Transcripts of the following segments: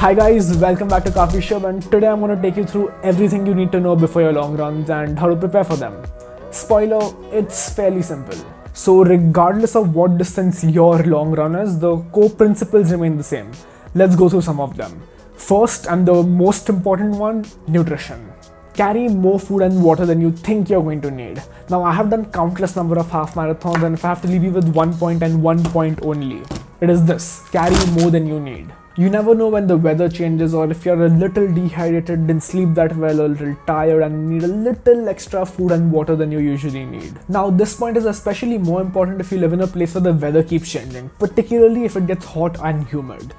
Hi guys, welcome back to Coffee Shop, and today I'm going to take you through everything you need to know before your long runs and how to prepare for them. Spoiler, it's fairly simple. So regardless of what distance your long run is, the core principles remain the same. Let's go through some of them. First and the most important one, nutrition. Carry more food and water than you think you're going to need. Now I have done countless number of half marathons, and if I have to leave you with 1 point and 1 point only, it is this: carry more than you need. You never know when the weather changes, or if you're a little dehydrated, didn't sleep that well, or a little tired and need a little extra food and water than you usually need. Now this point is especially more important if you live in a place where the weather keeps changing, particularly if it gets hot and humid.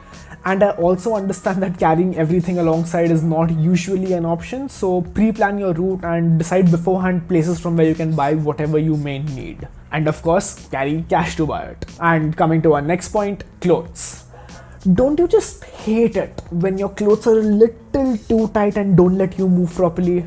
And I also understand that carrying everything alongside is not usually an option, so pre-plan your route and decide beforehand places from where you can buy whatever you may need. And of course, carry cash to buy it. And coming to our next point, clothes. Don't you just hate it when your clothes are a little too tight and don't let you move properly?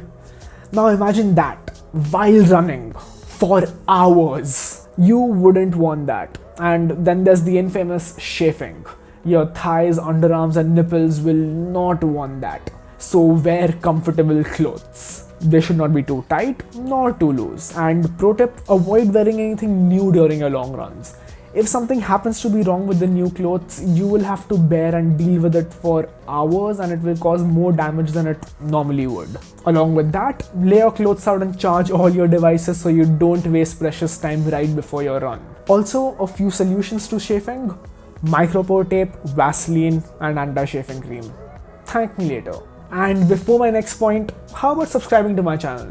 Now imagine that while running for hours. You wouldn't want that. And then there's the infamous chafing. Your thighs, underarms and nipples will not want that. So wear comfortable clothes. They should not be too tight nor too loose. And pro tip, avoid wearing anything new during your long runs. If something happens to be wrong with the new clothes, you will have to bear and deal with it for hours, and it will cause more damage than it normally would. Along with that, lay your clothes out and charge all your devices so you don't waste precious time right before your run. Also, a few solutions to chafing: micropore tape, Vaseline and anti-chafing cream. Thank me later. And before my next point, how about subscribing to my channel?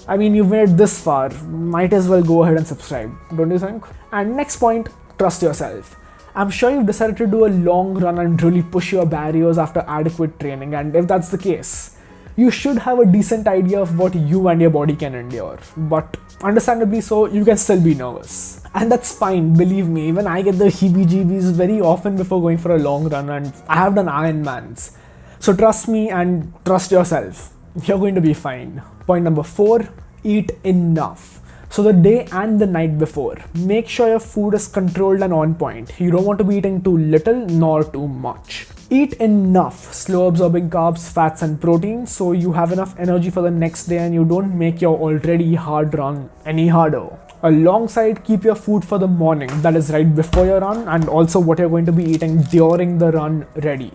I mean, you've made it this far, might as well go ahead and subscribe, don't you think? And next point, trust yourself. I'm sure you've decided to do a long run and really push your barriers after adequate training, and if that's the case, you should have a decent idea of what you and your body can endure. But understandably so, you can still be nervous. And that's fine, believe me, even I get the heebie-jeebies very often before going for a long run, and I have done Ironmans. So trust me and trust yourself. You're going to be fine. Point number 4, eat enough. So the day and the night before, make sure your food is controlled and on point. You don't want to be eating too little nor too much. Eat enough slow absorbing carbs, fats and proteins so you have enough energy for the next day and you don't make your already hard run any harder. Alongside, keep your food for the morning, that is right before your run, and also what you're going to be eating during the run ready.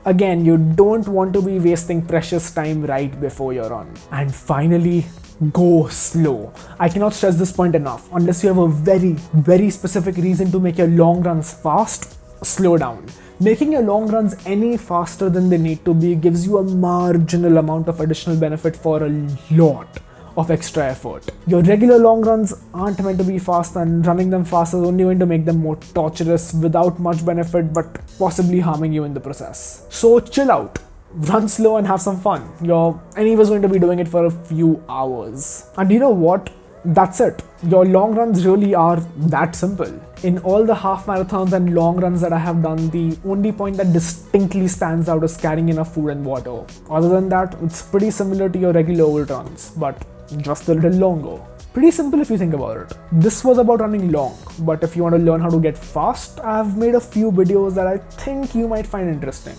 Again, you don't want to be wasting precious time right before your run. And finally, go slow. I cannot stress this point enough. Unless you have a very specific reason to make your long runs fast, slow down. Making your long runs any faster than they need to be gives you a marginal amount of additional benefit for a lot of extra effort. Your regular long runs aren't meant to be fast, and running them fast is only going to make them more torturous without much benefit but possibly harming you in the process. So chill out, run slow and have some fun. You're anyways going to be doing it for a few hours. And you know what? That's it. Your long runs really are that simple. In all the half marathons and long runs that I have done, the only point that distinctly stands out is carrying enough food and water. Other than that, it's pretty similar to your regular old runs, but just a little longer. Pretty simple if you think about it. This was about running long, but if you want to learn how to get fast, I've made a few videos that I think you might find interesting.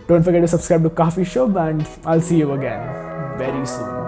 Don't forget to subscribe to Coffee Shop, and I'll see you again very soon.